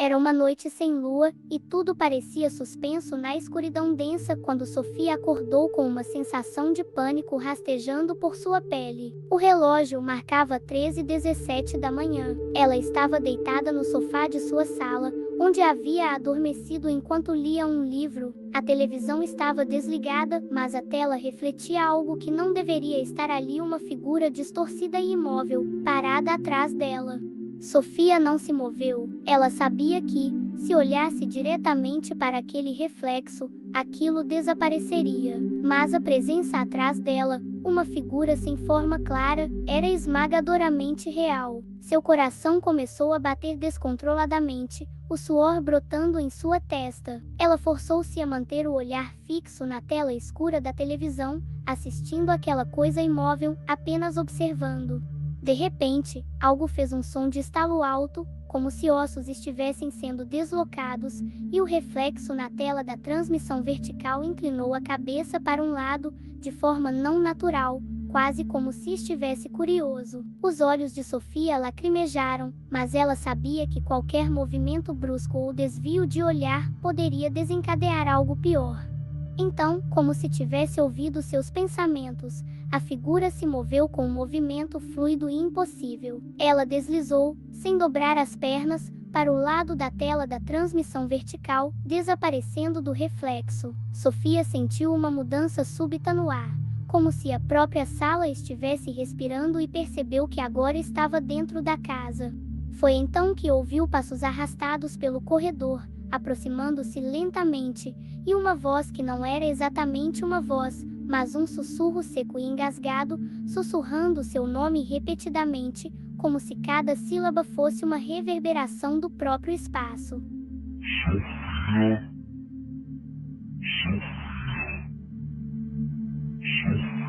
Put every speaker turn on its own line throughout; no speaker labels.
Era uma noite sem lua, e tudo parecia suspenso na escuridão densa quando Sofia acordou com uma sensação de pânico rastejando por sua pele. O relógio marcava 13h17 da manhã. Ela estava deitada no sofá de sua sala, onde havia adormecido enquanto lia um livro. A televisão estava desligada, mas a tela refletia algo que não deveria estar ali: uma figura distorcida e imóvel, parada atrás dela. Sofia não se moveu. Ela sabia que, se olhasse diretamente para aquele reflexo, aquilo desapareceria. Mas a presença atrás dela, uma figura sem forma clara, era esmagadoramente real. Seu coração começou a bater descontroladamente, o suor brotando em sua testa. Ela forçou-se a manter o olhar fixo na tela escura da televisão, assistindo àquela coisa imóvel, apenas observando. De repente, algo fez um som de estalo alto, como se ossos estivessem sendo deslocados, e o reflexo na tela da transmissão vertical inclinou a cabeça para um lado, de forma não natural, quase como se estivesse curioso. Os olhos de Sofia lacrimejaram, mas ela sabia que qualquer movimento brusco ou desvio de olhar poderia desencadear algo pior. Então, como se tivesse ouvido seus pensamentos, a figura se moveu com um movimento fluido e impossível. Ela deslizou, sem dobrar as pernas, para o lado da tela da transmissão vertical, desaparecendo do reflexo. Sofia sentiu uma mudança súbita no ar, como se a própria sala estivesse respirando, e percebeu que agora estava dentro da casa. Foi então que ouviu passos arrastados pelo corredor, aproximando-se lentamente, e uma voz que não era exatamente uma voz, mas um sussurro seco e engasgado, sussurrando seu nome repetidamente, como se cada sílaba fosse uma reverberação do próprio espaço.
Sofia. Sofia. Sofia.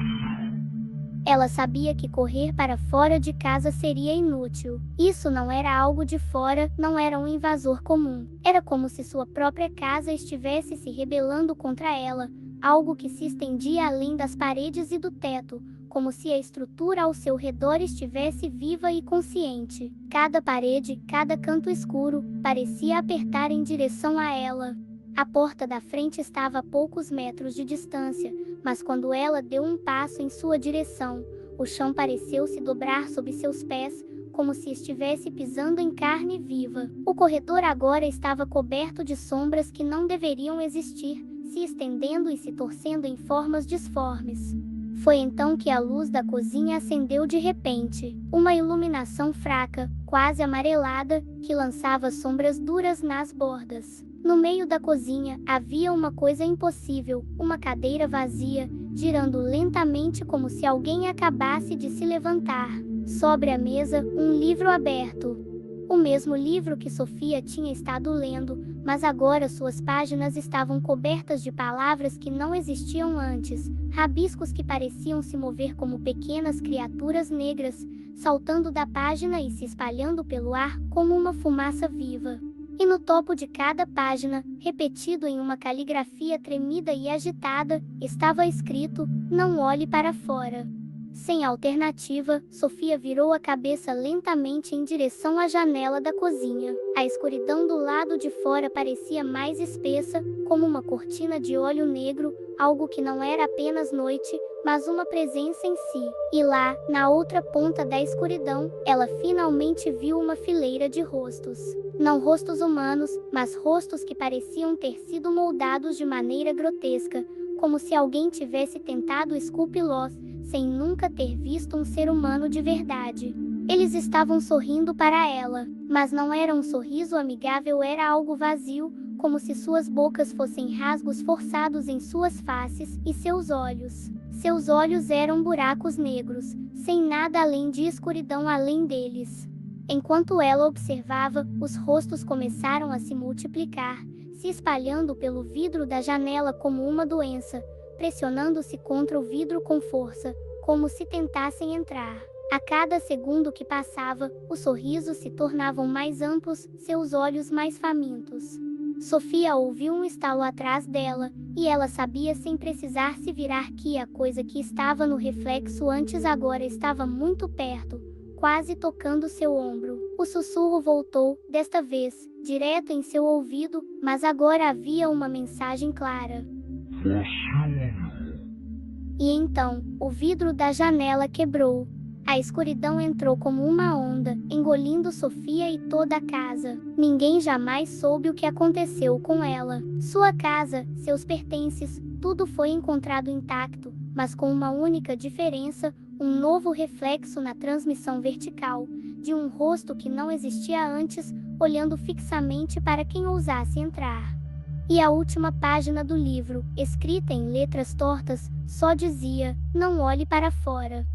Ela sabia que correr para fora de casa seria inútil. Isso não era algo de fora, não era um invasor comum. Era como se sua própria casa estivesse se rebelando contra ela, algo que se estendia além das paredes e do teto, como se a estrutura ao seu redor estivesse viva e consciente. Cada parede, cada canto escuro, parecia apertar em direção a ela. A porta da frente estava a poucos metros de distância, mas quando ela deu um passo em sua direção, o chão pareceu se dobrar sob seus pés, como se estivesse pisando em carne viva. O corredor agora estava coberto de sombras que não deveriam existir, se estendendo e se torcendo em formas disformes. Foi então que a luz da cozinha acendeu de repente. Uma iluminação fraca, quase amarelada, que lançava sombras duras nas bordas. No meio da cozinha, havia uma coisa impossível, uma cadeira vazia, girando lentamente como se alguém acabasse de se levantar. Sobre a mesa, um livro aberto. O mesmo livro que Sofia tinha estado lendo, mas agora suas páginas estavam cobertas de palavras que não existiam antes, rabiscos que pareciam se mover como pequenas criaturas negras, saltando da página e se espalhando pelo ar como uma fumaça viva. E no topo de cada página, repetido em uma caligrafia tremida e agitada, estava escrito: "Não olhe para fora". Sem alternativa, Sofia virou a cabeça lentamente em direção à janela da cozinha. A escuridão do lado de fora parecia mais espessa, como uma cortina de óleo negro, algo que não era apenas noite, mas uma presença em si. E lá, na outra ponta da escuridão, ela finalmente viu uma fileira de rostos. Não rostos humanos, mas rostos que pareciam ter sido moldados de maneira grotesca, como se alguém tivesse tentado esculpi-los, sem nunca ter visto um ser humano de verdade. Eles estavam sorrindo para ela, mas não era um sorriso amigável, era algo vazio, como se suas bocas fossem rasgos forçados em suas faces, e seus olhos. Seus olhos eram buracos negros, sem nada além de escuridão além deles. Enquanto ela observava, os rostos começaram a se multiplicar, se espalhando pelo vidro da janela como uma doença, pressionando-se contra o vidro com força, como se tentassem entrar. A cada segundo que passava, os sorrisos se tornavam mais amplos, seus olhos mais famintos. Sofia ouviu um estalo atrás dela, e ela sabia sem precisar se virar que a coisa que estava no reflexo antes agora estava muito perto, quase tocando seu ombro. O sussurro voltou, desta vez, direto em seu ouvido, mas agora havia uma mensagem clara.
Vacilo.
E então, o vidro da janela quebrou. A escuridão entrou como uma onda, engolindo Sofia e toda a casa. Ninguém jamais soube o que aconteceu com ela. Sua casa, seus pertences, tudo foi encontrado intacto, mas com uma única diferença, um novo reflexo na transmissão vertical, de um rosto que não existia antes, olhando fixamente para quem ousasse entrar. E a última página do livro, escrita em letras tortas, só dizia: "Não olhe para fora".